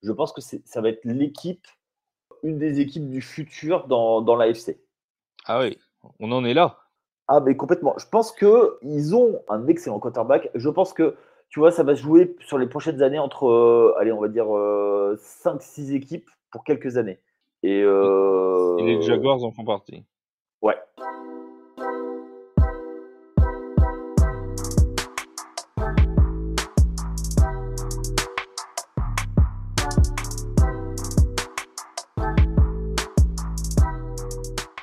Je pense que ça va être une des équipes du futur dans l'AFC. Ah oui, on en est là. Ah, mais complètement. Je pense qu'ils ont un excellent quarterback. Je pense que, tu vois, ça va se jouer sur les prochaines années entre, allez, on va dire 5-6 équipes pour quelques années. Et Et les Jaguars en font partie. ouais.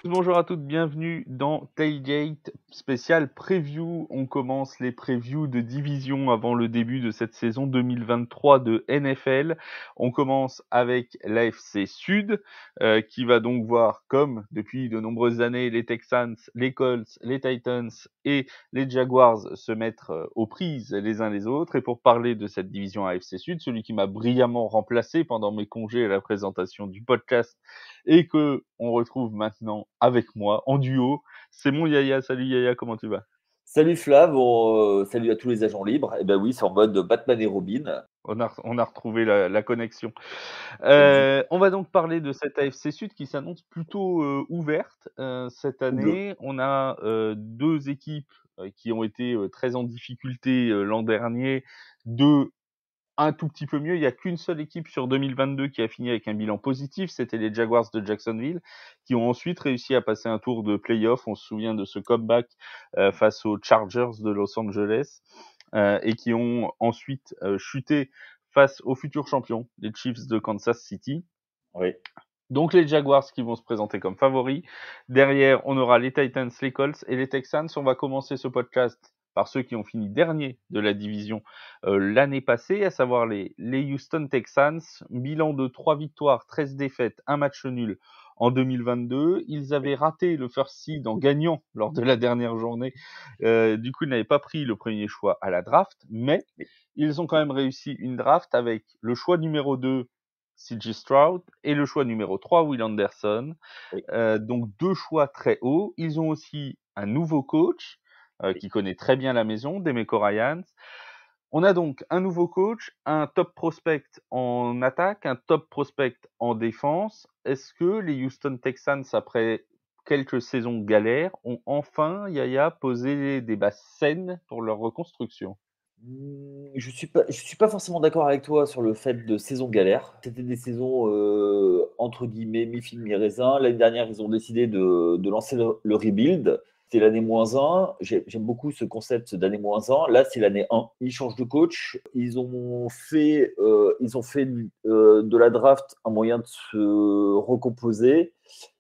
Bonjour à toutes, bienvenue dans Tailgate spécial preview. On commence les previews de division avant le début de cette saison 2023 de NFL. On commence avec l'AFC Sud qui va donc voir, comme depuis de nombreuses années, les Texans, les Colts, les Titans et les Jaguars se mettre aux prises les uns les autres. Et pour parler de cette division AFC Sud, celui qui m'a brillamment remplacé pendant mes congés à la présentation du podcast et que on retrouve maintenant avec moi en duo, c'est mon Yaya. Salut Yaya, comment tu vas? Salut Flav, salut à tous les agents libres. Eh ben oui, c'est en mode Batman et Robin. On a retrouvé la connexion. Exact. On va donc parler de cette AFC Sud qui s'annonce plutôt ouverte cette Oula. année. On a deux équipes qui ont été très en difficulté l'an dernier, deux un tout petit peu mieux. Il n'y a qu'une seule équipe sur 2022 qui a fini avec un bilan positif, c'était les Jaguars de Jacksonville, qui ont ensuite réussi à passer un tour de playoff. On se souvient de ce comeback face aux Chargers de Los Angeles et qui ont ensuite chuté face aux futurs champions, les Chiefs de Kansas City. Oui. Donc les Jaguars qui vont se présenter comme favoris. Derrière, on aura les Titans, les Colts et les Texans. On va commencer ce podcast par ceux qui ont fini dernier de la division l'année passée, à savoir les Houston Texans. Bilan de 3 victoires, 13 défaites, un match nul en 2022. Ils avaient raté le first seed en gagnant lors de la dernière journée. Du coup, ils n'avaient pas pris le premier choix à la draft, mais ils ont quand même réussi une draft avec le choix numéro 2, C.J. Stroud, et le choix numéro 3, Will Anderson. Oui. Donc deux choix très hauts. Ils ont aussi un nouveau coach qui connaît très bien la maison, Demeco Ryans. On a donc un nouveau coach, un top prospect en attaque, un top prospect en défense. Est-ce que les Houston Texans, après quelques saisons galères, ont enfin, Yaya, posé des bases saines pour leur reconstruction? Je suis pas forcément d'accord avec toi sur le fait de saison galère. C'était des saisons entre guillemets mi-figue mi-raisin. L'année dernière, ils ont décidé de lancer le rebuild. C'est l'année -1. J'aime beaucoup ce concept d'année -1. Là, c'est l'année 1. Ils changent de coach. Ils ont fait de la draft un moyen de se recomposer.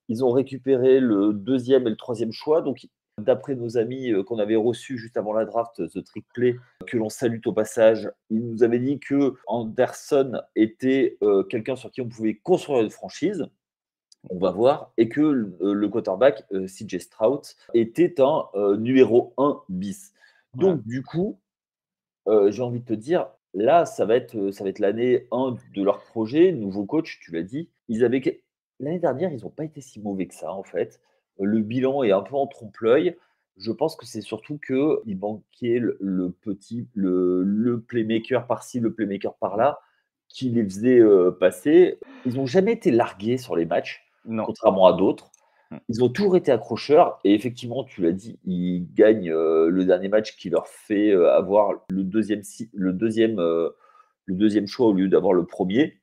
Ils ont récupéré le deuxième et le troisième choix. Donc, d'après nos amis qu'on avait reçus juste avant la draft, The Trick Play, que l'on salue au passage, ils nous avaient dit que Anderson était quelqu'un sur qui on pouvait construire une franchise. On va voir. Et que le quarterback, CJ Stroud, était un numéro 1 bis. Ouais. Donc, du coup, j'ai envie de te dire, là, ça va être l'année 1 de leur projet. Nouveau coach, tu l'as dit. L'année dernière, ils n'ont pas été si mauvais que ça, en fait. Le bilan est un peu en trompe-l'œil. Je pense que c'est surtout qu'il manquait le playmaker par-ci, le playmaker par-là, qui les faisait passer. Ils n'ont jamais été largués sur les matchs, Non. contrairement à d'autres. Ils ont toujours été accrocheurs et effectivement, tu l'as dit, ils gagnent le dernier match qui leur fait avoir le deuxième choix au lieu d'avoir le premier.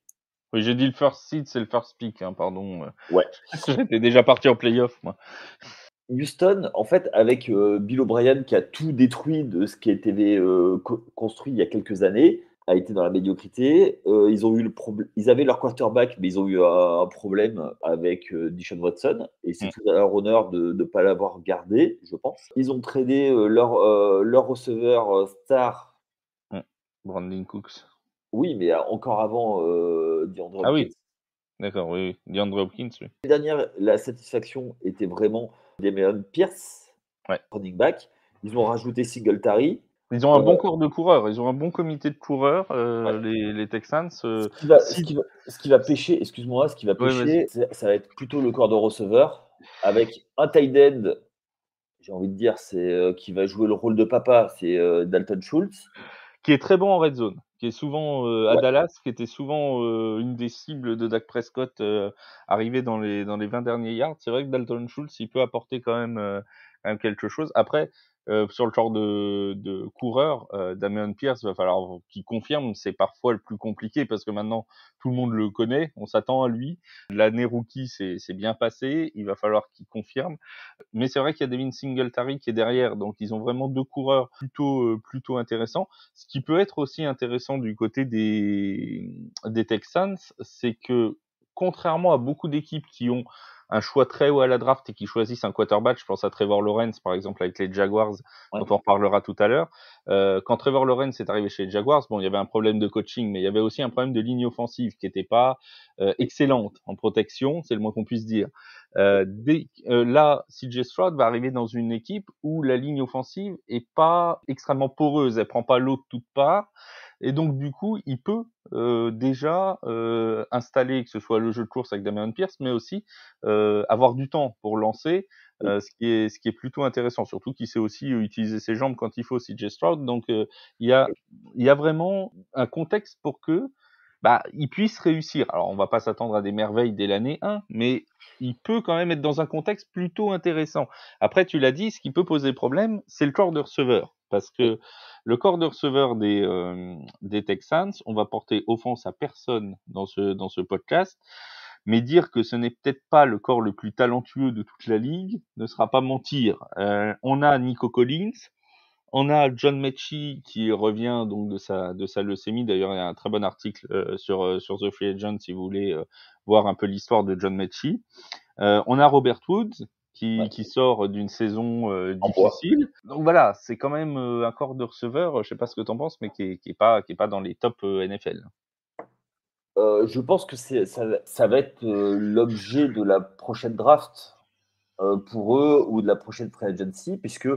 Oui, j'ai dit le first seed, c'est le first pick, hein, pardon. Ouais. J'étais déjà parti en playoff, moi. Houston, en fait, avec Bill O'Brien qui a tout détruit de ce qui a été construit il y a quelques années, a été dans la médiocrité. Ils avaient leur quarterback, mais ils ont eu un problème avec Deshaun Watson, et c'est Mm. tout à leur honneur de ne pas l'avoir gardé, je pense. Ils ont tradé leur receveur star, Mm. Brandon Cooks. oui, mais encore avant DeAndre Ah Hopkins. oui, d'accord, oui, oui. DeAndre Hopkins, oui. L'année dernière, la satisfaction était vraiment Dameon Pierce, Ouais. running back. Ils ont rajouté Singletary. Ils ont un Euh, bon corps de coureurs, ils ont un bon comité de coureurs, ouais. les Texans. Ce qui va, ce Si qui va, ce qui va pêcher, excuse-moi, ce qui va Ouais, vas-y. pêcher, ça va être plutôt le corps de receveur avec un tight end, j'ai envie de dire, qui va jouer le rôle de papa, c'est Dalton Schultz. Qui est très bon en red zone, qui est souvent à Dallas, qui était souvent une des cibles de Dak Prescott arrivé dans les 20 derniers yards. C'est vrai que Dalton Schultz, il peut apporter quand même quelque chose. Après, sur le genre de coureur, Dameon Pierce, va falloir qu'il confirme. C'est parfois le plus compliqué parce que maintenant tout le monde le connaît, on s'attend à lui. L'année rookie, c'est bien passé. Il va falloir qu'il confirme. Mais c'est vrai qu'il y a Devin Singletary qui est derrière, donc ils ont vraiment 2 coureurs plutôt intéressants. Ce qui peut être aussi intéressant du côté des Texans, c'est que contrairement à beaucoup d'équipes qui ont un choix très haut à la draft et qui choisissent un quarterback, je pense à Trevor Lawrence par exemple avec les Jaguars, dont on reparlera tout à l'heure. Quand Trevor Lawrence est arrivé chez les Jaguars, bon, il y avait un problème de coaching, mais il y avait aussi un problème de ligne offensive qui n'était pas excellente en protection, c'est le moins qu'on puisse dire. Là, CJ Stroud va arriver dans une équipe où la ligne offensive est pas extrêmement poreuse, elle prend pas l'eau de toutes parts, et donc du coup, il peut déjà installer que ce soit le jeu de course avec Dameon Pierce, mais aussi avoir du temps pour lancer, ce qui est plutôt intéressant, surtout qu'il sait aussi utiliser ses jambes quand il faut, CJ Stroud. Donc il y a vraiment un contexte pour que il puisse réussir. Alors on va pas s'attendre à des merveilles dès l'année 1, mais il peut quand même être dans un contexte plutôt intéressant. Après, tu l'as dit, ce qui peut poser problème, c'est le corps de receveur. Parce que le corps de receveur des Texans, on va porter offense à personne dans ce podcast, mais dire que ce n'est peut-être pas le corps le plus talentueux de toute la ligue ne sera pas mentir. On a Nico Collins, on a John Mechie qui revient donc de sa leucémie. D'ailleurs, il y a un très bon article sur The Free Agent si vous voulez voir un peu l'histoire de John Mechie. On a Robert Woods qui sort d'une saison difficile. Donc voilà, c'est quand même un corps de receveur, je sais pas ce que tu en penses, mais qui est pas dans les top NFL. Je pense que ça va être l'objet de la prochaine draft pour eux ou de la prochaine free agency, puisque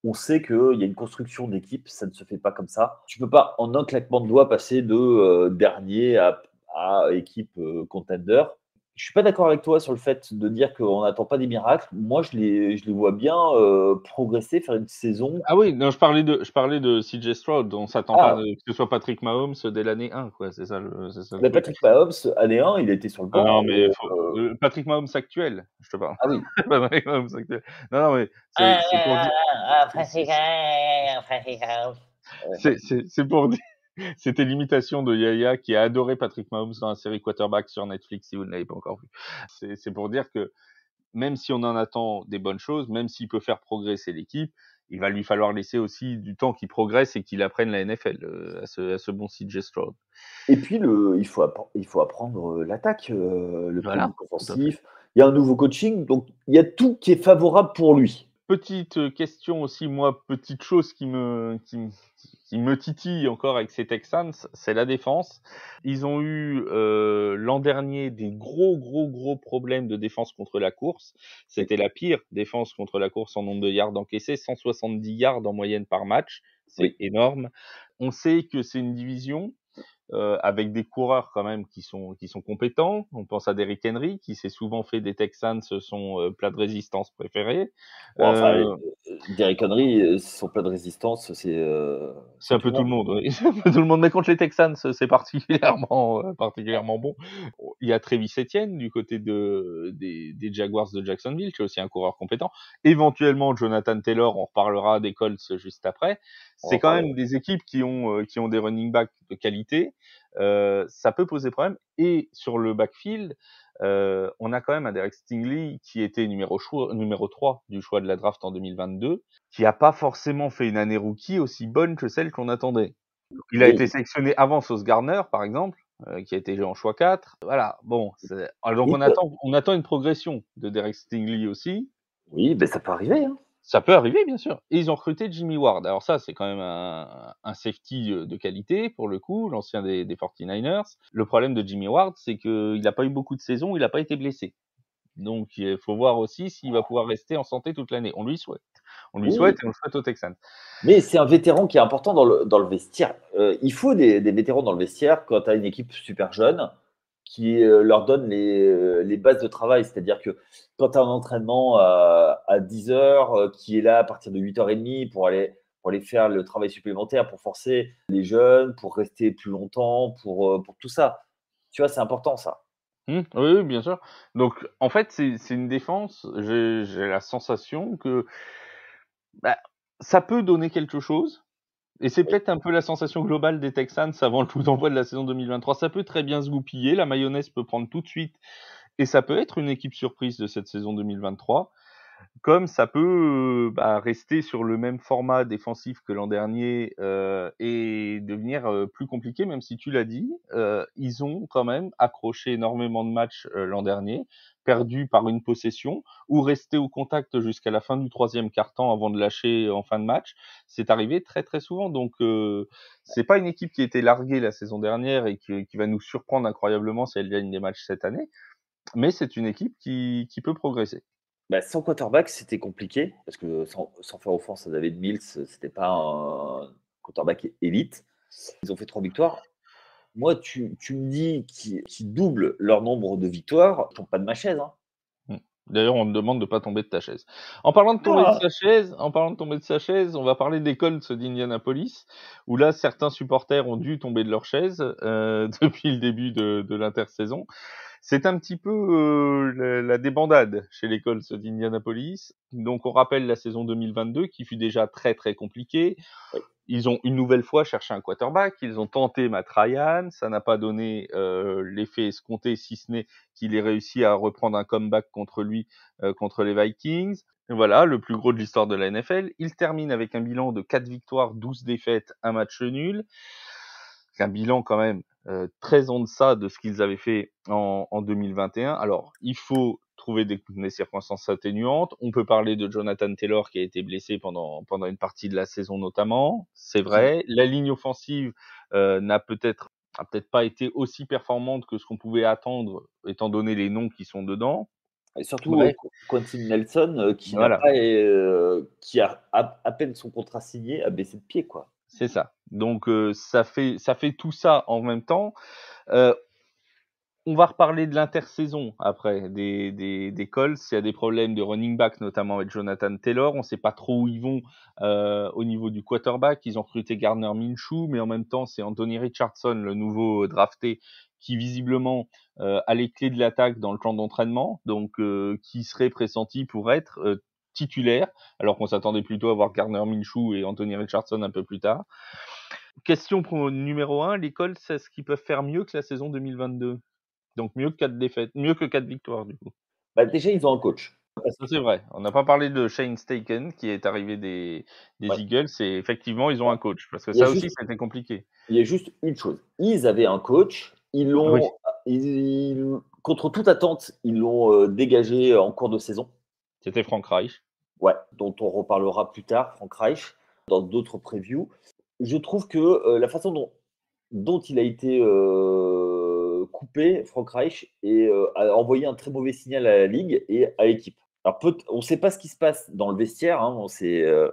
on sait qu'il y a une construction d'équipe, ça ne se fait pas comme ça. Tu peux pas en un claquement de doigts passer de dernier à équipe contender. Je suis pas d'accord avec toi sur le fait de dire qu'on n'attend pas des miracles. Moi, je les vois bien progresser, faire une saison. Ah oui, non, je parlais de CJ Stroud. On s'attend pas que ce soit Patrick Mahomes dès l'année 1, quoi. C'est ça le truc. Patrick Mahomes, année 1, il était sur le Ah banc. non, mais Patrick Mahomes actuel, je te parle. Ah oui. Patrick Mahomes actuel. Non, mais c'est pour dire. C'est pour dire. C'était l'imitation de Yaya qui a adoré Patrick Mahomes dans la série Quarterback sur Netflix si vous ne l'avez pas encore vu. C'est pour dire que même si on en attend des bonnes choses, même s'il peut faire progresser l'équipe, il va lui falloir laisser aussi du temps qu'il progresse et qu'il apprenne la NFL à ce bon CJ Stroud. Et puis, il faut apprendre l'attaque, le Voilà, playbook offensif. Il y a un nouveau coaching, donc il y a tout qui est favorable pour lui. Petite question aussi, moi, petite chose qui me titille encore avec ces Texans, c'est la défense. Ils ont eu l'an dernier des gros problèmes de défense contre la course. C'était la pire défense contre la course en nombre de yards encaissés, 170 yards en moyenne par match. C'est énorme. On sait que c'est une division avec des coureurs quand même qui sont compétents. On pense à Derrick Henry qui s'est souvent fait des Texans son plat de résistance préféré. Derrick Henry, son plat de résistance, c'est un peu tout le monde. Oui. C'est un peu tout le monde, mais contre les Texans, c'est particulièrement bon. Il y a Travis Etienne du côté des Jaguars de Jacksonville, qui est aussi un coureur compétent. Éventuellement, Jonathan Taylor, on reparlera des Colts juste après. C'est quand même des équipes qui ont des running backs de qualité. Ça peut poser problème. Et sur le backfield, on a quand même un Derek Stingley qui était numéro 3 du choix de la draft en 2022, qui a pas forcément fait une année rookie aussi bonne que celle qu'on attendait. Il a été sélectionné avant Sauce Gardner, par exemple, qui a été en choix 4. Voilà, bon. Donc on attend une progression de Derek Stingley aussi. Oui, ça peut arriver. Hein. Ça peut arriver, bien sûr. Et ils ont recruté Jimmy Ward. Alors ça, c'est quand même un safety de qualité, pour le coup, l'ancien des 49ers. Le problème de Jimmy Ward, c'est qu'il n'a pas eu beaucoup de saisons, il n'a pas été blessé. Donc, il faut voir aussi s'il va pouvoir rester en santé toute l'année. On lui souhaite. On lui souhaite et on le souhaite aux Texans. Mais c'est un vétéran qui est important dans le vestiaire. Il faut des vétérans dans le vestiaire quand tu as une équipe super jeune qui leur donne les bases de travail. C'est-à-dire que quand tu as un entraînement à 10h, qui est là à partir de 8h30 pour aller pour aller faire le travail supplémentaire, pour forcer les jeunes, pour rester plus longtemps, pour tout ça. Tu vois, c'est important ça. Oui, oui, bien sûr. Donc en fait, c'est une défense, j'ai la sensation que, bah, ça peut donner quelque chose et c'est Oui. peut-être un peu la sensation globale des Texans avant le coup d'envoi de la saison 2023. Ça peut très bien se goupiller, la mayonnaise peut prendre tout de suite et ça peut être une équipe surprise de cette saison 2023. Comme ça peut, rester sur le même format défensif que l'an dernier, et devenir, plus compliqué, même si tu l'as dit, ils ont quand même accroché énormément de matchs, l'an dernier, perdus par une possession ou restés au contact jusqu'à la fin du 3e quart-temps avant de lâcher en fin de match. C'est arrivé très, très souvent donc c'est pas une équipe qui a été larguée la saison dernière et qui va nous surprendre incroyablement si elle gagne des matchs cette année, mais c'est une équipe qui peut progresser. Bah, sans quarterback, c'était compliqué parce que sans faire offense à David Mills, c'était pas un quarterback élite. Ils ont fait 3 victoires. Moi, tu me dis qu'ils doublent leur nombre de victoires, je tombe pas de ma chaise, hein. Mmh. D'ailleurs, on te demande de pas tomber de ta chaise. En parlant de tomber de Ah! sa chaise en parlant de tomber de sa chaise, on va parler des Colts d'Indianapolis, où là, certains supporters ont dû tomber de leur chaise, depuis le début de l'intersaison. C'est un petit peu, la débandade chez les Colts d'Indianapolis. Donc on rappelle la saison 2022 qui fut déjà très, très compliquée. Oui. Ils ont une nouvelle fois cherché un quarterback, ils ont tenté Matt Ryan, ça n'a pas donné, l'effet escompté, si ce n'est qu'il ait réussi à reprendre un comeback contre lui, contre les Vikings. Et voilà, le plus gros de l'histoire de la NFL. Il termine avec un bilan de 4 victoires, 12 défaites, un match nul. C'est un bilan quand même très en deçà de ce qu'ils avaient fait en 2021. Alors, il faut trouver des circonstances atténuantes. On peut parler de Jonathan Taylor qui a été blessé pendant une partie de la saison notamment. C'est Qui vrai. La ligne offensive a peut-être pas été aussi performante que ce qu'on pouvait attendre étant donné les noms qui sont dedans. Et surtout, Bref, Quentin Nelson, qui n'a voilà. pas, qui a à peine son contrat signé, a baissé de pied, quoi. C'est ça. Donc ça fait tout ça en même temps. Heu, on va reparler de l'intersaison après des Colts. Il y a des problèmes de running back, notamment avec Jonathan Taylor. On ne sait pas trop où ils vont, au niveau du quarterback. Ils ont recruté Gardner Minshew, mais en même temps, c'est Anthony Richardson, le nouveau drafté, qui visiblement, a les clés de l'attaque dans le camp d'entraînement, donc qui serait pressenti pour être, titulaire, alors qu'on s'attendait plutôt à voir Gardner Minshew et Anthony Richardson un peu plus tard. Question pour numéro 1, les Colts, est-ce qu'ils peuvent faire mieux que la saison 2022? Donc mieux que 4 défaites, mieux que 4 victoires du coup. Bah, déjà, ils ont un coach. Parce Ça que c'est vrai. On n'a pas parlé de Shane Steichen qui est arrivé des ouais, Eagles et effectivement ils ont un alors, coach parce que il y a ça aussi juste ça a été compliqué. il y a juste une chose. Ils avaient un coach, Oui, contre toute attente, ils l'ont, dégagé en cours de saison. c'était Frank Reich. Ouais, dont on reparlera plus tard, Frank Reich, dans d'autres previews. Je trouve que, la façon dont il a été, coupé, Frank Reich et a envoyé un très mauvais signal à la ligue et à l'équipe. Alors on ne sait pas ce qui se passe dans le vestiaire, hein, il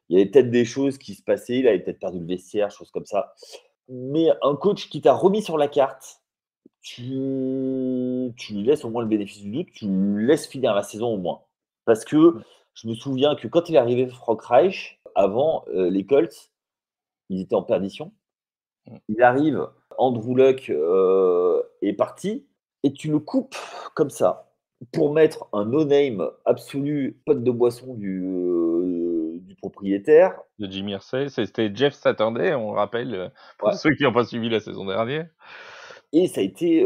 y avait peut-être des choses qui se passaient, il avait peut-être perdu le vestiaire, choses comme ça. Mais un coach qui t'a remis sur la carte, tu lui laisses au moins le bénéfice du doute, tu lui laisses finir la saison au moins. Parce que Mmh. je me souviens que quand il est arrivé Frank Reich, avant, les Colts, ils étaient en perdition. Mmh. Il arrive, Andrew Luck, est parti et tu le coupes comme ça pour mettre un no name absolu, pote de boisson du propriétaire. De Jimmy Irsay, c'était Jeff Saturday, on le rappelle, Ouais, pour ceux qui n'ont pas suivi la saison dernière. et ça a été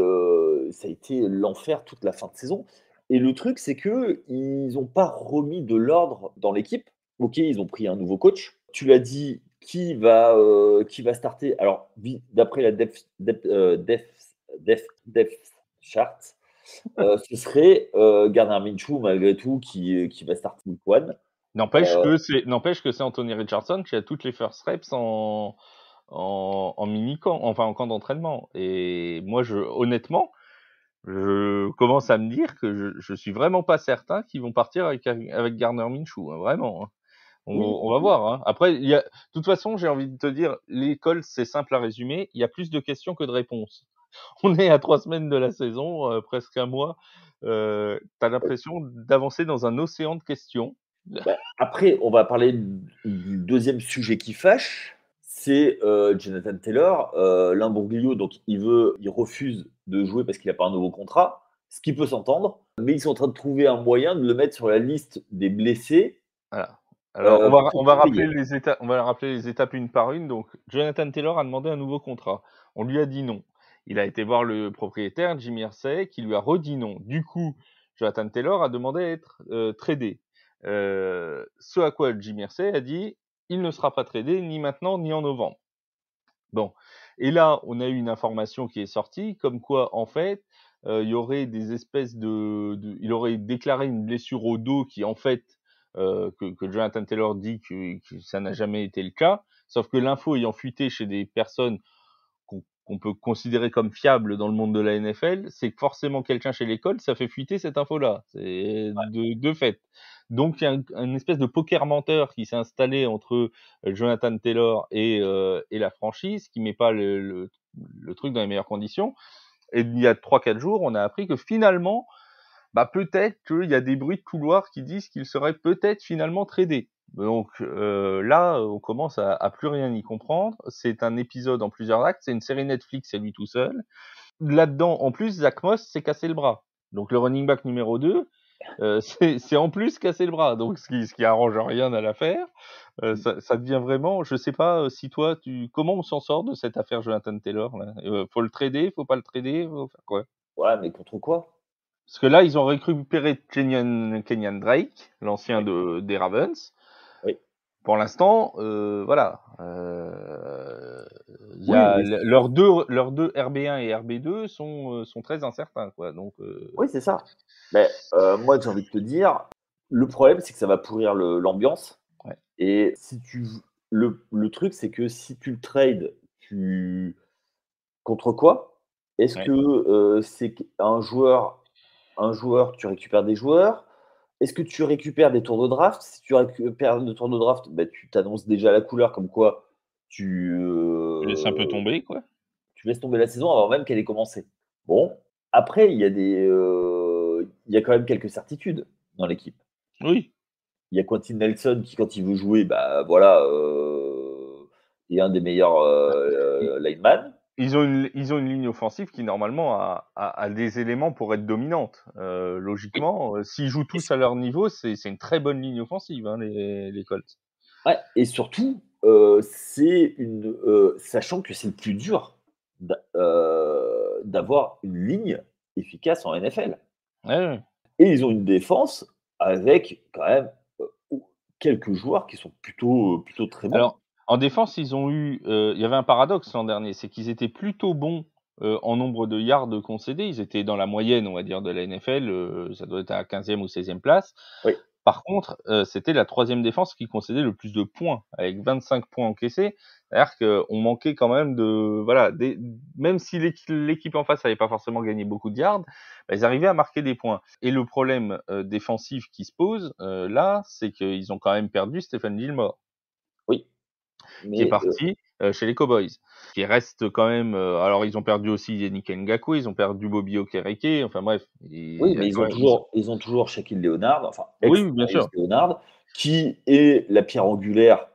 l'enfer toute la fin de saison et le truc, c'est qu'ils ont pas remis de l'ordre dans l'équipe. OK, ils ont pris un nouveau coach. Tu l'as dit, qui va starter? Alors, d'après la depth chart, ce serait, Gardner Minshew malgré tout qui va starter week 1. Heu, N'empêche que c'est Anthony Richardson qui a toutes les first reps en mini-camp, enfin en camp d'entraînement et moi honnêtement, je commence à me dire que je suis vraiment pas certain qu'ils vont partir avec Gardner Minshew, hein, vraiment, hein. oui, On va voir, hein. Après il y a de toute façon, j'ai envie de te dire, l'école, c'est simple à résumer, il y a plus de questions que de réponses. On est à 3 semaines de la saison, presque un mois, tu as l'impression d'avancer dans un océan de questions Après, on va parler du deuxième sujet qui fâche, c'est Jonathan Taylor. L'Imbroglio, donc il refuse de jouer parce qu'il n'a pas un nouveau contrat, ce qui peut s'entendre, mais ils sont en train de trouver un moyen de le mettre sur la liste des blessés Voilà. Alors, pour pas le payer. on va rappeler les étapes une par une. Donc, Jonathan Taylor a demandé un nouveau contrat. On lui a dit non. Il a été voir le propriétaire, Jimmy Irsay, qui lui a redit non. Du coup, Jonathan Taylor a demandé à être tradé. Ce à quoi Jimmy Irsay a dit, il ne sera pas tradé ni maintenant ni en novembre. Bon. Et là, on a eu une information qui est sortie, comme quoi, en fait, il y aurait des espèces il aurait déclaré une blessure au dos qui, en fait, que Jonathan Taylor dit que ça n'a jamais été le cas. Sauf que l'info ayant fuité chez des personnes qu'on peut considérer comme fiables dans le monde de la NFL, c'est que forcément quelqu'un chez l'école, ça fait fuiter cette info-là. C'est de fait. Donc il y a une espèce de poker menteur qui s'est installé entre Jonathan Taylor et la franchise, qui met pas le truc dans les meilleures conditions. Et il y a 3-4 jours, on a appris que finalement, peut-être qu'il y a des bruits de couloir qui disent qu'il serait peut-être finalement tradé. Donc là, on commence à plus rien y comprendre. C'est un épisode en plusieurs actes, c'est une série Netflix, c'est lui tout seul. Là-dedans, en plus, Zach Moss s'est cassé le bras. Donc le running back numéro 2, c'est en plus cassé le bras. Donc ce qui arrange rien à l'affaire. Ça devient vraiment, je sais pas si toi, comment on s'en sort de cette affaire Jonathan Taylor là. Faut le trader, faut pas le trader, faut faire quoi? Ouais, mais contre quoi? Parce que là, ils ont récupéré Kenyan Drake, l'ancien des Ravens. Oui. Pour l'instant, voilà. Il y Oui, a mais leurs deux RB1 et RB2 sont très incertains, quoi. Donc, oui, c'est ça. Mais moi, j'ai envie de te dire, le problème, c'est que ça va pourrir l'ambiance. ouais. Et si le truc, c'est que si tu le trades, contre quoi? Est-ce Ouais. que c'est un joueur, tu récupères des joueurs? Est-ce que tu récupères des tours de draft? Si tu récupères des tours de draft, tu t'annonces déjà la couleur comme quoi tu, Tu laisses un peu heu, tomber, quoi. tu laisses tomber la saison avant même qu'elle ait commencé. Bon, après il y a quand même quelques certitudes dans l'équipe. Oui. Il y a Quentin Nelson qui, quand il veut jouer, voilà, est un des meilleurs, Ils lineman. ils ont une ligne offensive qui, normalement, a des éléments pour être dominante. Et Logiquement, s'ils jouent et tous à leur niveau, c'est une très bonne ligne offensive, hein, les Colts. ouais, et surtout, sachant que c'est le plus dur d'avoir une ligne efficace en NFL. Ouais, ouais. Et ils ont une défense avec quand même, quelques joueurs qui sont plutôt très bons. Alors, en défense, il y avait un paradoxe l'an dernier, c'est qu'ils étaient plutôt bons, en nombre de yards concédés. Ils étaient dans la moyenne, on va dire, de la NFL, ça doit être à la 15e ou 16e place. Oui, Par contre, c'était la 3e défense qui concédait le plus de points, avec 25 points encaissés. C'est-à-dire qu'on manquait quand même voilà, même si l'équipe en face avait pas forcément gagné beaucoup de yards, ils arrivaient à marquer des points. Et le problème, défensif qui se pose, là, c'est qu'ils ont quand même perdu Stephen Gilmore, oui, qui est mais parti chez les Cowboys, qui reste quand même. Alors ils ont perdu aussi Yannick Ngakoue, ils ont perdu Bobby Okereke. Enfin bref, il oui, y a mais quand même. Ils ont... ils ont toujours Shaquille Leonard, enfin Oui, oui, bien ex-Marius sûr. Leonard, qui est la pierre angulaire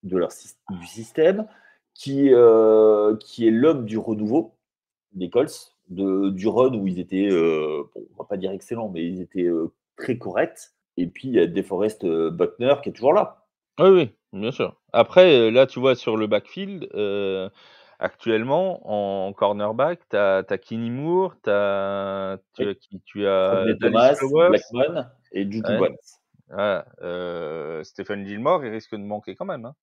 du système, qui est l'homme du renouveau des Colts, du run où ils étaient, bon, on va pas dire excellents, mais ils étaient très corrects. Et puis il y a DeForest Buckner qui est toujours là. Oui, oui, bien sûr. Après, là, tu vois, sur le backfield, actuellement, en cornerback, t'as Kenny Moore, tu Oui. as qui? Tu as Rodney Dallas Thomas, Flowers, Blackmon et Juju ouais, Brents. voilà, Stephen Gilmore, il risque de manquer quand même, hein.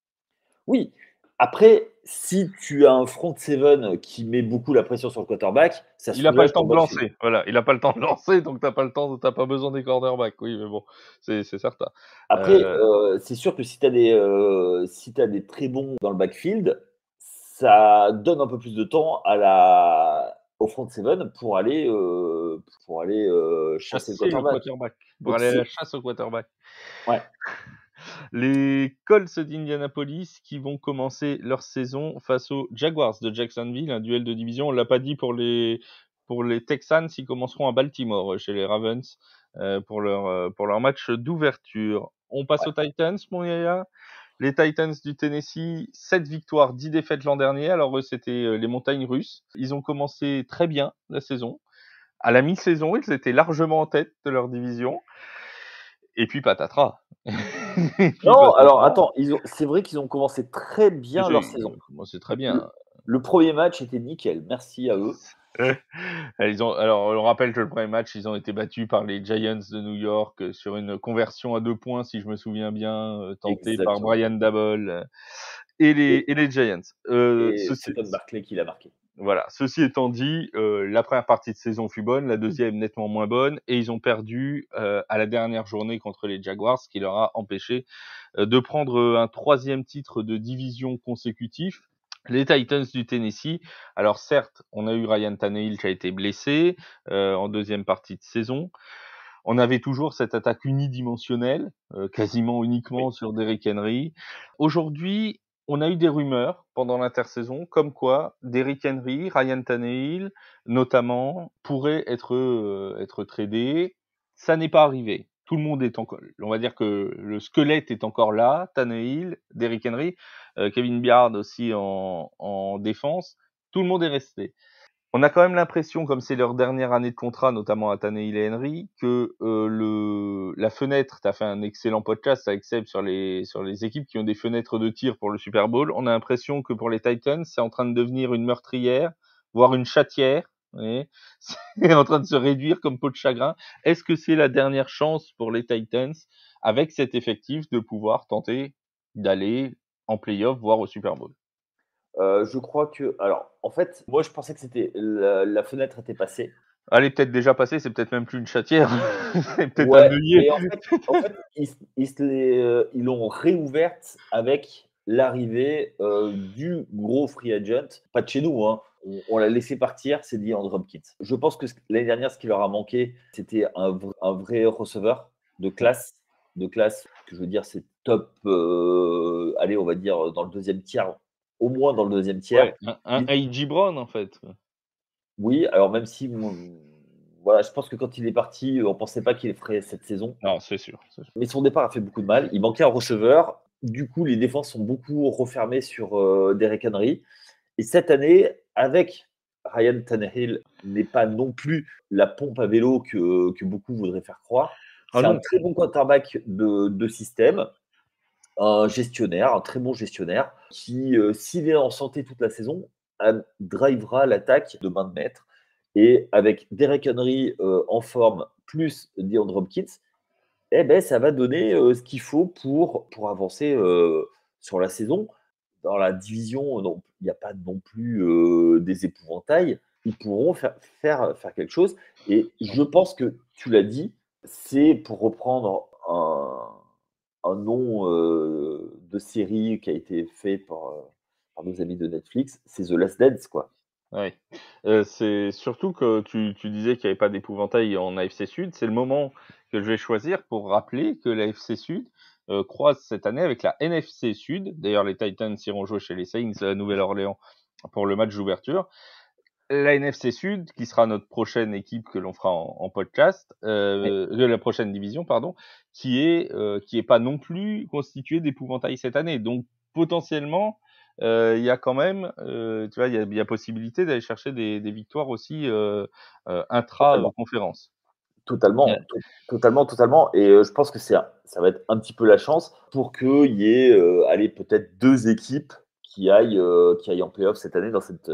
Oui, après, si tu as un front seven qui met beaucoup la pression sur le quarterback, ça Il a pas le soulage temps ton de backfield. lancer, voilà, il a pas le temps de lancer, donc t'as pas besoin des cornerbacks, oui, mais bon, c'est certain. Après, Heu, c'est sûr que si tu des très bons dans le backfield, ça donne un peu plus de temps au front seven pour aller, chasser le chasser le quarterback. quarterback, pour Donc aller à la c'est chasse au quarterback. ouais, Les Colts d'Indianapolis qui vont commencer leur saison face aux Jaguars de Jacksonville, un duel de division. On l'a pas dit pour les Texans, ils commenceront à Baltimore chez les Ravens pour leur match d'ouverture. On passe aux Titans, mon Yaya. Les Titans du Tennessee, 7 victoires, 10 défaites l'an dernier. Alors eux, c'était les montagnes russes. Ils ont commencé très bien la saison. À la mi-saison, ils étaient largement en tête de leur division. Et puis patatras. Non, alors attends, c'est vrai qu'ils ont commencé très bien leur saison. C'est très bien. Le premier match était nickel, merci à eux. Alors, on rappelle que le premier match, ils ont été battus par les Giants de New York sur une conversion à 2 points, si je me souviens bien, tentée par Brian Daboll et les Giants. C'est Todd Barkley qui l'a marqué. Voilà. Ceci étant dit, la première partie de saison fut bonne, la deuxième nettement moins bonne, et ils ont perdu à la dernière journée contre les Jaguars, ce qui leur a empêché de prendre un 3e titre de division consécutif. Les Titans du Tennessee, alors certes, on a eu Ryan Tannehill qui a été blessé en deuxième partie de saison. On avait toujours cette attaque unidimensionnelle, quasiment uniquement sur Derrick Henry. Aujourd'hui, on a eu des rumeurs pendant l'intersaison comme quoi Derrick Henry, Ryan Tannehill, notamment, pourraient être tradés. Ça n'est pas arrivé. Tout le monde est encore, on va dire que le squelette est encore là, Tannehill, Derrick Henry, Kevin Byard aussi en défense. Tout le monde est resté. On a quand même l'impression, comme c'est leur dernière année de contrat, notamment à Tannehill et Henry, que la fenêtre, tu as fait un excellent podcast avec Seb sur les équipes qui ont des fenêtres de tir pour le Super Bowl. On a l'impression que pour les Titans, c'est en train de devenir une meurtrière, voire une chatière. C'est en train de se réduire comme peau de chagrin. Est-ce que c'est la dernière chance pour les Titans, avec cet effectif, de pouvoir tenter d'aller en play-off, voire au Super Bowl? Je crois que, alors, en fait, moi je pensais que c'était la fenêtre était passée. Elle est peut-être déjà passée, c'est peut-être même plus une chatière, c'est peut-être un Ouais, œillet. mais en fait, ils l'ont réouverte avec l'arrivée du gros free agent, pas de chez nous, hein. On l'a laissé partir, c'est DeAndre Hopkins. Je pense que l'année dernière, ce qui leur a manqué, c'était un vrai receveur de classe, que je veux dire, c'est top, allez, on va dire dans le deuxième tiers, au moins dans le deuxième tiers. Ouais, un A.J. Brown, en fait. Oui, alors même si, voilà, je pense que quand il est parti, on pensait pas qu'il ferait cette saison. Non, c'est sûr. Mais son départ a fait beaucoup de mal. Il manquait un receveur. Du coup, les défenses sont beaucoup refermées sur Derrick Henry. Et cette année, avec Ryan Tannehill, n'est pas non plus la pompe à vélo que beaucoup voudraient faire croire. Ah C'est un non. très bon quarterback de système, un gestionnaire, un très bon gestionnaire, qui, s'il est en santé toute la saison, drivera l'attaque de main de maître. Et avec Derrick Henry en forme, plus DeAndre Hopkins, eh ben, ça va donner ce qu'il faut pour avancer sur la saison. Dans la division, il n'y a pas non plus des épouvantails. Ils pourront faire quelque chose. Et je pense que tu l'as dit, c'est pour reprendre un nom de série qui a été fait par nos amis de Netflix, c'est The Last Dance, quoi. Ouais. C'est surtout que tu disais qu'il n'y avait pas d'épouvantail en AFC Sud. C'est le moment que je vais choisir pour rappeler que l'AFC Sud croise cette année avec la NFC Sud. D'ailleurs, les Titans iront jouer chez les Saints à Nouvelle-Orléans pour le match d'ouverture. La NFC Sud, qui sera notre prochaine équipe que l'on fera en podcast, de la prochaine division, pardon, qui est pas non plus constituée d'épouvantail cette année. Donc, potentiellement, il y a quand même, tu vois, il y a possibilité d'aller chercher des victoires aussi intra-conférence. Totalement, totalement. Et je pense que ça va être un petit peu la chance pour qu'il y ait, allez, peut-être 2 équipes qui aillent en play-off cette année dans cette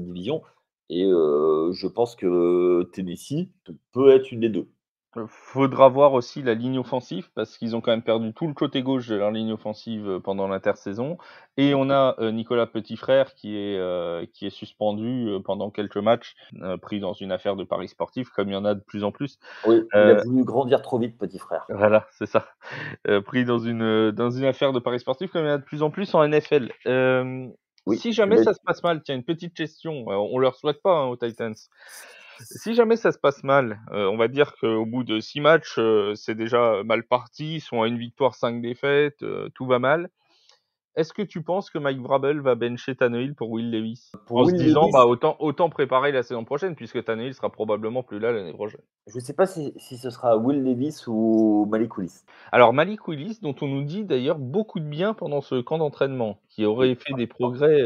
division. Et je pense que Tennessee peut être une des 2. Faudra voir aussi la ligne offensive parce qu'ils ont quand même perdu tout le côté gauche de leur ligne offensive pendant l'intersaison et on a Nicolas Petitfrère qui est suspendu pendant quelques matchs pris dans une affaire de paris sportifs comme il y en a de plus en plus. Oui, il a voulu grandir trop vite, petit frère. Voilà, c'est ça. Pris dans une affaire de paris sportifs comme il y en a de plus en plus en NFL. Oui, Si jamais ça se passe mal, tiens, une petite question, on leur souhaite pas hein, aux Titans. Si jamais ça se passe mal, on va dire qu'au bout de 6 matchs, c'est déjà mal parti, ils sont à 1 victoire, 5 défaites, tout va mal. Est-ce que tu penses que Mike Vrabel va bencher Tannehill pour Will Levis? Pour En se Will disant, Levis, autant préparer la saison prochaine, puisque Tannehill sera probablement plus là l'année prochaine. je ne sais pas si ce sera Will Levis ou Malik Willis. Alors Malik Willis, dont on nous dit d'ailleurs beaucoup de bien pendant ce camp d'entraînement, qui aurait Oui. fait des progrès.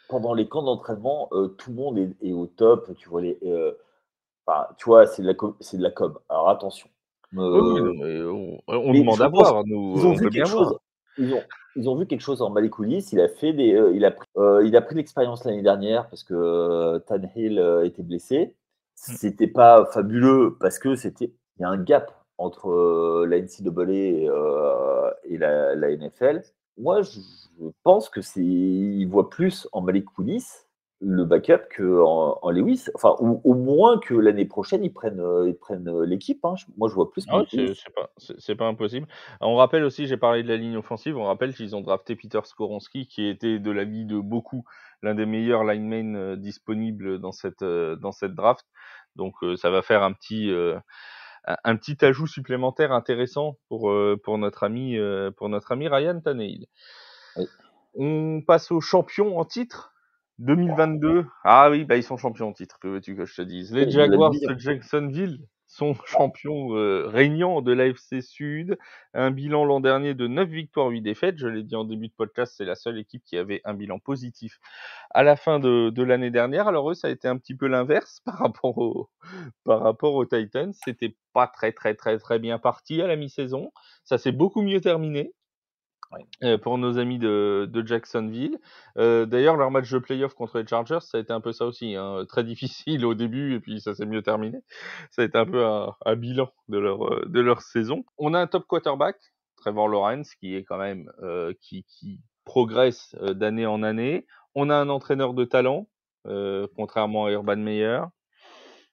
Pendant les camps d'entraînement, tout le monde est au top. Tu vois, tu vois, c'est de la com. Alors attention. Oui, non, Euh, mais on mais demande je à pense voir, nous, qu'ils ont on vu veut quelque bien voir. chose. Ils ont vu quelque chose en Malik Willis. Il a pris l'expérience l'année dernière parce que Tannehill était blessé. Mm. C'était pas fabuleux parce que il y a un gap entre la NCAA et la NFL. Moi, je pense il voit plus en Malik Willis le backup en Lewis. Enfin, ou au moins que l'année prochaine ils prennent l'équipe. Hein. Moi, je vois plus Ah oui, Malik Willis. c'est pas impossible. On rappelle aussi, j'ai parlé de la ligne offensive, on rappelle qu'ils ont drafté Peter Skoronski, qui était de l'avis de beaucoup l'un des meilleurs linemen disponibles dans cette draft. Donc ça va faire un petit ajout supplémentaire intéressant pour notre ami Ryan Tannehill. Oui. On passe aux champions en titre 2022. Ah oui, bah ils sont champions en titre, que veux-tu que je te dise. Les Oui, de la Jaguars division. de Jacksonville sont champions régnants de l'AFC Sud. Un bilan l'an dernier de 9 victoires, 8 défaites. Je l'ai dit en début de podcast, c'est la seule équipe qui avait un bilan positif à la fin de l'année dernière. Alors eux, ça a été un petit peu l'inverse par rapport aux Titans. C'était pas très très très très bien parti à la mi-saison. Ça s'est beaucoup mieux terminé. Oui. Pour nos amis de Jacksonville. D'ailleurs, leur match de playoff contre les Chargers, ça a été un peu ça aussi, hein, très difficile au début et puis ça s'est mieux terminé. Ça a été un peu un bilan de leur saison. On a un top quarterback, Trevor Lawrence, qui est quand même qui progresse d'année en année. On a un entraîneur de talent, contrairement à Urban Meyer.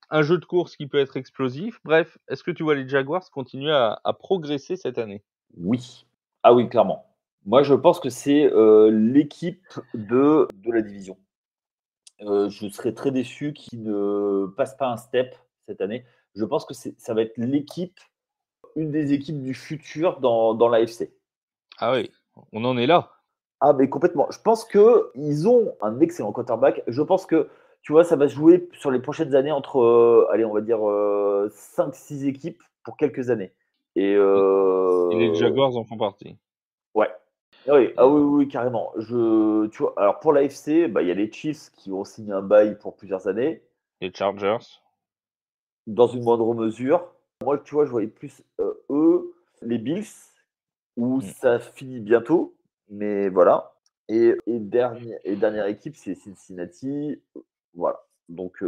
Un jeu de course qui peut être explosif. Bref, est-ce que tu vois les Jaguars continuer à progresser cette année? Oui. Ah oui, clairement. Moi, je pense que c'est l'équipe de la division. Je serais très déçu qu'ils ne passent pas un step cette année. Je pense que ça va être une des équipes du futur dans l'AFC. Ah oui, on en est là. Ah, mais complètement. Je pense qu'ils ont un excellent quarterback. Je pense que, tu vois, ça va se jouer sur les prochaines années entre, allez, on va dire 5-6 équipes pour quelques années. Et Et les Jaguars en font partie. ouais. Ah oui, ah Et oui, oui, oui, carrément. Tu vois, alors pour l'AFC, bah, il y a les Chiefs qui ont signé un bail pour plusieurs années, les Chargers. dans une moindre mesure. Moi, tu vois, je voyais plus eux, les Bills, où Mmh. ça finit bientôt, mais voilà. Et dernière équipe, c'est Cincinnati. Voilà. Donc,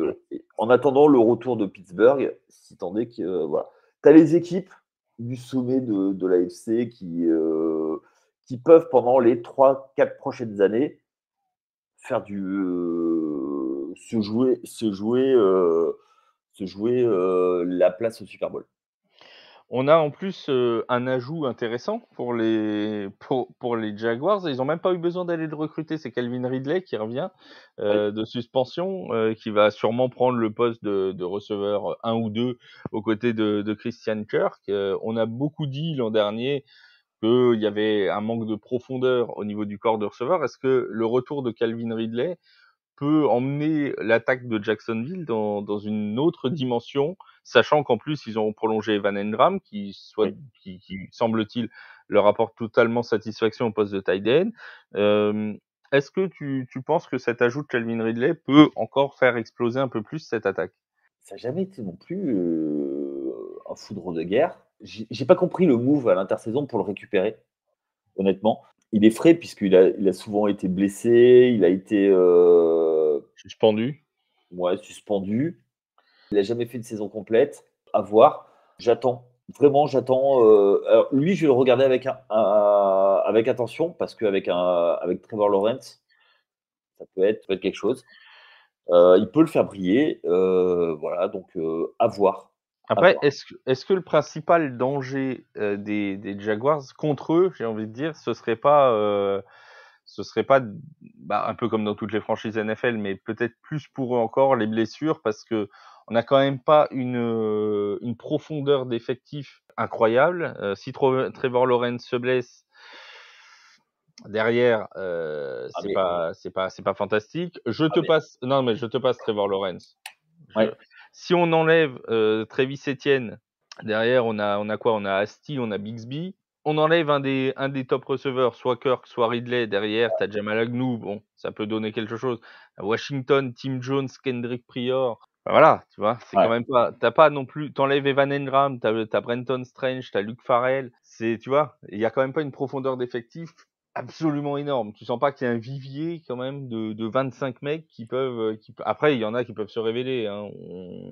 en attendant le retour de Pittsburgh, si tant est que, voilà. Tu as les équipes du sommet de l'AFC qui peuvent, pendant les 3-4 prochaines années, faire se jouer la place au Super Bowl. On a en plus, un ajout intéressant pour les Jaguars. Ils ont même pas eu besoin d'aller le recruter. C'est Calvin Ridley qui revient, Oui. de suspension, qui va sûrement prendre le poste de receveur 1 ou 2 aux côtés de Christian Kirk. On a beaucoup dit l'an dernier qu'il y avait un manque de profondeur au niveau du corps de receveurs. Est-ce que le retour de Calvin Ridley peut emmener l'attaque de Jacksonville dans une autre dimension, sachant qu'en plus ils ont prolongé Evan Engram, Oui. qui semble-t-il leur apporte totalement satisfaction au poste de tight end. Est-ce que tu penses que cet ajout de Calvin Ridley peut encore faire exploser un peu plus cette attaque? Ça n'a jamais été non plus un foudre de guerre. J'ai pas compris le move à l'intersaison pour le récupérer, honnêtement. Il est frais puisqu'il a souvent été blessé, il a été Suspendu? ouais, suspendu. Il n'a jamais fait une saison complète. À voir. J'attends. Vraiment, j'attends. Alors, lui, je vais le regarder avec attention parce avec Trevor Lawrence, ça peut être quelque chose. Il peut le faire briller. Voilà, donc à voir. À Après, voir. est-ce que le principal danger des Jaguars contre eux, j'ai envie de dire, ce serait pas un peu comme dans toutes les franchises NFL, mais peut-être plus pour eux encore les blessures, parce que on n'a quand même pas une profondeur d'effectif incroyable. Si Trevor Lawrence se blesse, Derrière, Ah, c'est pas fantastique. Je te mais passe non, mais je te passe Trevor Lawrence. Je ouais, Si on enlève, Travis Etienne, derrière on a quoi? On a Asti, on a Bigsby. On enlève un des top receveurs, soit Kirk, soit Ridley. Derrière, tu as Jamal Agnew, bon, ça peut donner quelque chose. Washington, Tim Jones, Kendrick Pryor. Bah, voilà, tu vois? C'est quand ouais. même pas tu pas non plus tu enlèves Evan Engram, tu as Brenton Strange, tu as Luke Farrell. Tu vois? Il y a quand même pas une profondeur d'effectif absolument énorme. Tu sens pas qu'il y a un vivier quand même de 25 mecs qui peuvent, après il y en a qui peuvent se révéler, hein.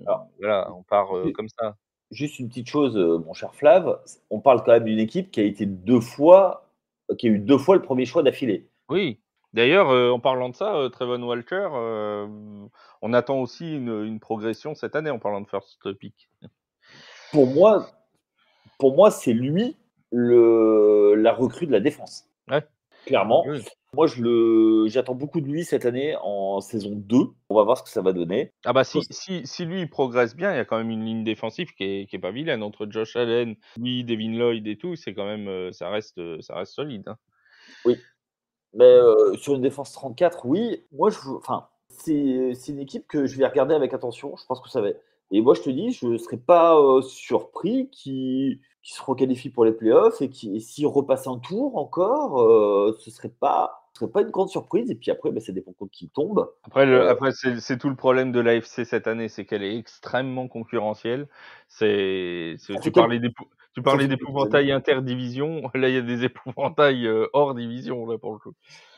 Alors, Voilà, on part, ju comme ça. juste une petite chose, mon cher Flav, on parle quand même d'une équipe qui a été 2 fois qui a eu 2 fois le premier choix d'affilée. Oui. D'ailleurs, en parlant de ça, Trevon Walker, on attend aussi une progression cette année en parlant de first pick. Pour moi pour moi, c'est lui la recrue de la défense. Ouais, Clairement. oui. Moi, j'attends beaucoup de lui cette année en saison 2. On va voir ce que ça va donner. Ah bah, Je pense si lui il progresse bien, il y a quand même une ligne défensive qui est pas vilaine entre Josh Allen, lui, Devin Lloyd et tout, c'est quand même, ça reste solide, hein. oui, mais Donc sur une défense 34, oui. Moi, enfin, c'est une équipe que je vais regarder avec attention. Je pense que ça va et moi, je te dis, je ne serais pas, surpris qu'ils se requalifient pour les playoffs et s'ils repassent un tour encore, ce serait pas une grande surprise et puis après, bah, ça dépend contre qui tombe. après c'est tout le problème de l'AFC cette année, c'est qu'elle est extrêmement concurrentielle. Ça fait quelques Tu ça parlais fait quelques années. d'épouvantail interdivision, là il y a des épouvantails, hors division là pour le coup.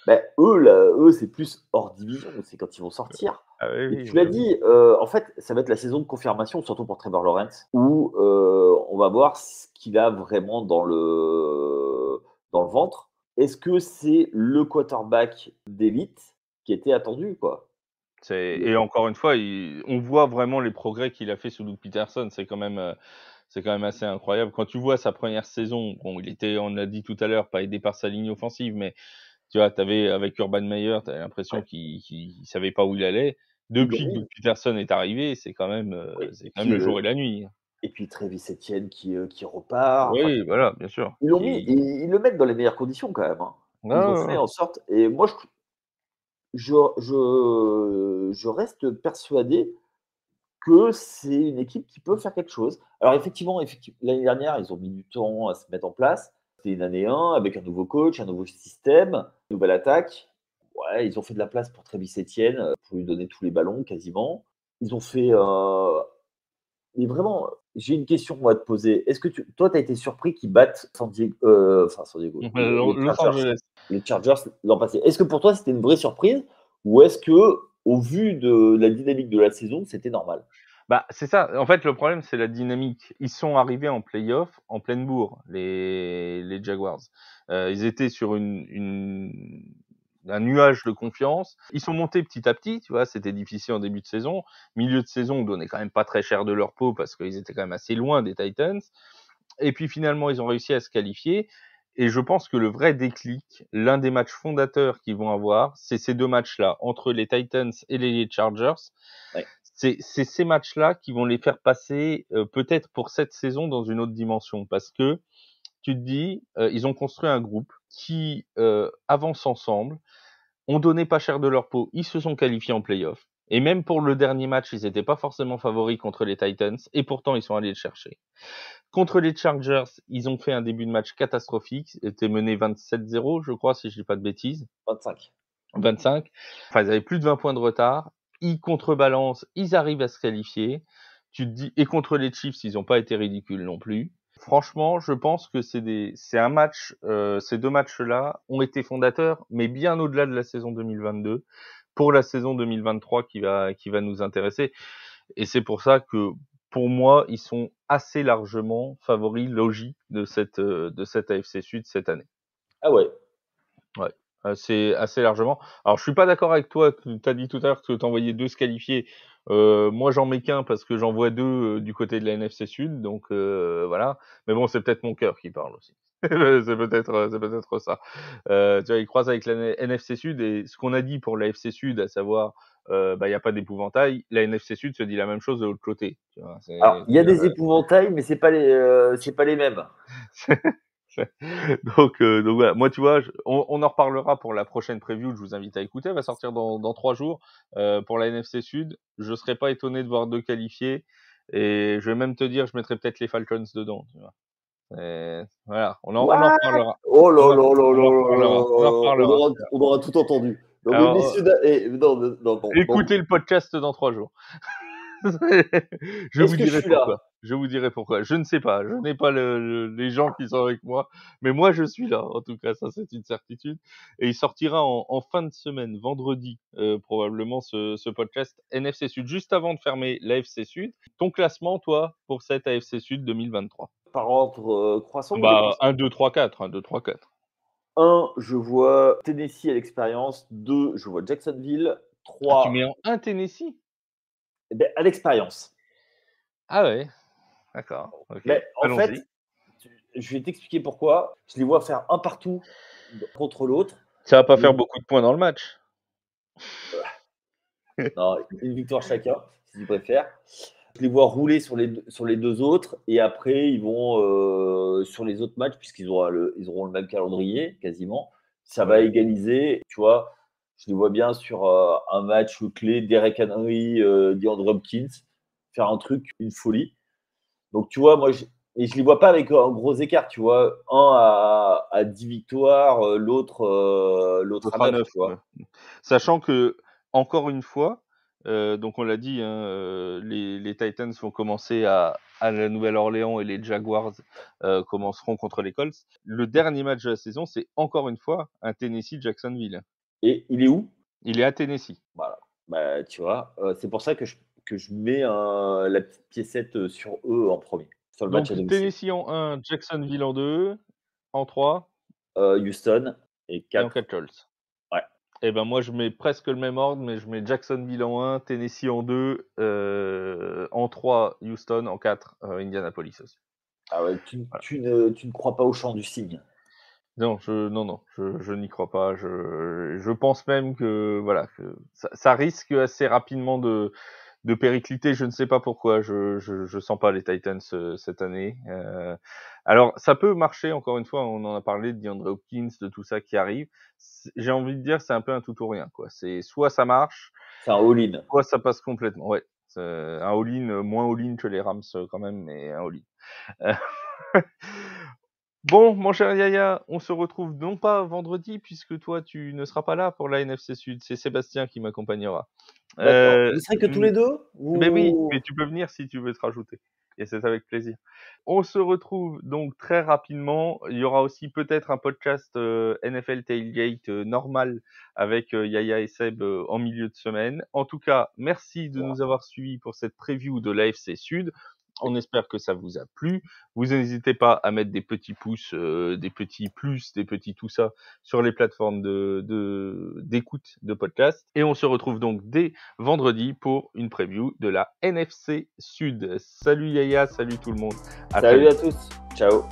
Bah, eux, là, eux, c'est plus hors division, c'est quand ils vont sortir. Ah oui, Et oui, tu l'as bah oui. dit, en fait, ça va être la saison de confirmation, surtout pour Trevor Lawrence, où on va voir ce qu'il a vraiment dans le ventre. Est-ce que c'est le quarterback d'élite qui était attendu, quoi? Et encore une fois, on voit vraiment les progrès qu'il a fait sous Doug Peterson. C'est quand même assez incroyable. Quand tu vois sa première saison, bon, il était, on l'a dit tout à l'heure, pas aidé par sa ligne offensive, mais tu vois, t'avais avec Urban Meyer, tu avais l'impression Ouais, qu'il savait pas où il allait. ils l'ont Depuis que Doug mis, Peterson est arrivé, oui. c'est quand même le jour et la nuit. Et puis Travis Etienne qui repart, enfin, Oui, voilà, bien sûr. ils l'ont mis et ils le mettent dans les meilleures conditions quand même, hein. Ouais, Ils ont ouais, fait ouais. en sorte et moi je reste persuadé que c'est une équipe qui peut faire quelque chose. Alors effectivement, l'année dernière, ils ont mis du temps à se mettre en place. C'était une année 1 avec un nouveau coach, un nouveau système, une nouvelle attaque. Ouais, ils ont fait de la place pour Travis Etienne, pour lui donner tous les ballons quasiment. Ils ont fait, mais vraiment, j'ai une question moi à te poser. Est-ce que toi, tu as été surpris qu'ils battent San Diego, les Los Chargers Angeles. les Chargers l'an passé? Est-ce que pour toi, c'était une vraie surprise ou est-ce que, au vu de la dynamique de la saison, c'était normal? Bah, c'est ça. En fait, le problème, c'est la dynamique. Ils sont arrivés en play-off en pleine bourre, les Jaguars. Ils étaient sur un nuage de confiance. Ils sont montés petit à petit, tu vois. C'était difficile en début de saison. Milieu de saison, on donnait quand même pas très cher de leur peau parce qu'ils étaient quand même assez loin des Titans. Et puis finalement, ils ont réussi à se qualifier. Et je pense que le vrai déclic, l'un des matchs fondateurs qu'ils vont avoir, c'est ces deux matchs-là, entre les Titans et les Chargers. Ouais. C'est ces matchs-là qui vont les faire passer, peut-être pour cette saison dans une autre dimension. Parce que tu te dis, ils ont construit un groupe qui avance ensemble, ont donné pas cher de leur peau, ils se sont qualifiés en play-off. Et même pour le dernier match, ils n'étaient pas forcément favoris contre les Titans, et pourtant ils sont allés le chercher. Contre les Chargers, ils ont fait un début de match catastrophique, ils étaient menés 27-0, je crois, si je dis pas de bêtises. 25. 25. Enfin, ils avaient plus de 20 points de retard. Ils contrebalancent, ils arrivent à se qualifier. Tu te dis, et contre les Chiefs, ils n'ont pas été ridicules non plus. Franchement, je pense que c'est un match, ces deux matchs-là ont été fondateurs, mais bien au-delà de la saison 2022, pour la saison 2023 qui va nous intéresser. Et c'est pour ça que, pour moi, ils sont assez largement favoris logiques de cette AFC Sud cette année. Ah ouais. Ouais, assez largement. Alors je suis pas d'accord avec toi, tu as dit tout à l'heure que tu envoyais 2 se qualifier. Moi j'en mets qu'un parce que j'en vois 2 du côté de la NFC Sud, donc voilà. Mais bon, c'est peut-être mon cœur qui parle aussi. C'est peut-être ça. Tu vois, ils croisent avec la NFC Sud et ce qu'on a dit pour la FC Sud, à savoir, bah, il y a pas d'épouvantail, la NFC Sud se dit la même chose de l'autre côté, tu vois? Alors, il y a C'est-à-dire, des épouvantails, mais c'est pas les mêmes. Donc voilà. Moi, tu vois, on en reparlera pour la prochaine preview. Je vous invite à écouter. Elle va sortir dans 3 jours pour la NFC Sud. Je serais pas étonné de voir 2 qualifiés. Et je vais même te dire, je mettrai peut-être les Falcons dedans. Tu vois. Et voilà, on en What? reparlera. Oh là On en, là là on en là là reparlera. On en là. reparlera. On aura tout entendu. Non, mais Alors, messieurs, non, non, non, non. écoutez le podcast dans 3 jours. Je Est-ce vous que je dirai suis là? pourquoi. Je vous dirai pourquoi. Je ne sais pas. Je n'ai pas les gens qui sont avec moi. Mais moi, je suis là. En tout cas, ça, c'est une certitude. Et il sortira en fin de semaine, vendredi, probablement, ce podcast NFC Sud. Juste avant de fermer l'AFC Sud. Ton classement, toi, pour cette AFC Sud 2023? Par ordre croissant ou Bah, décroissant? 1, 2, 3, 4. 1, 2, 3, 4. 1, je vois Tennessee à l'expérience. 2, je vois Jacksonville. Ah, tu mets 3, en 1 Tennessee? eh ben, à l'expérience. Ah ouais. D'accord. Ok. Mais en Allons-y. fait, je vais t'expliquer pourquoi. Je les vois faire un partout contre l'autre. Ça va pas Les faire beaucoup de points dans le match. Non, une victoire chacun, si tu préfères. Je les vois rouler sur les 2 autres et après ils vont, sur les autres matchs puisqu'ils ils auront le même calendrier quasiment. Ça va Ouais. égaliser, tu vois? Je les vois bien sur, un match clé, Derrick Henry, DeAndre Hopkins, faire un truc, une folie. Donc tu vois, moi je les vois pas avec un gros écart, tu vois? Un à 10 victoires, l'autre à L'autre à 9, 9, tu ouais. vois? Sachant que, encore une fois, donc on l'a dit, hein, les Titans vont commencer à la Nouvelle-Orléans et les Jaguars commenceront contre les Colts. Le dernier match de la saison, c'est encore une fois un Tennessee-Jacksonville. Et il est où? Il est à Tennessee. Voilà. Bah, tu vois, c'est pour ça que je mets la petite piécette, sur eux en premier, sur le match Donc à domicile. Tennessee en 1, Jacksonville en 2, en 3 Houston et et en 4. 4 Colts. Ouais. Et ben moi je mets presque le même ordre, mais je mets Jacksonville en 1, Tennessee en 2, en 3 Houston, en 4 Indianapolis aussi. Ah ouais, Voilà. tu ne crois pas au chant du cygne? Non, je n'y crois pas. Je pense même que voilà, que ça risque assez rapidement de péricliter. Je ne sais pas pourquoi. Je sens pas les Titans cette année. Alors ça peut marcher. Encore une fois, on en a parlé de DeAndre Hopkins, de tout ça qui arrive. J'ai envie de dire, c'est un peu un tout ou rien, quoi. C'est soit ça marche, C'est un all-in. soit ça passe complètement. Ouais, c'est un all-in, moins all-in que les Rams quand même, mais un all-in. Bon, mon cher Yaya, on se retrouve non pas vendredi, puisque toi, tu ne seras pas là pour la NFC Sud. C'est Sébastien qui m'accompagnera. D'accord. Vous serez que tous Mmh, les 2? beh oui, Ou mais tu peux venir si tu veux te rajouter et c'est avec plaisir. On se retrouve donc très rapidement. Il y aura aussi peut-être un podcast, NFL Tailgate, normal avec, Yaya et Seb, en milieu de semaine. En tout cas, merci de nous avoir suivis pour cette preview de l'AFC Sud. On espère que ça vous a plu. Vous n'hésitez pas à mettre des petits pouces, des petits plus, des petits tout ça sur les plateformes d'écoute de podcasts. Et on se retrouve donc dès vendredi pour une preview de la NFC Sud. Salut Yaya, salut tout le monde. À très salut à vite. tous. Ciao.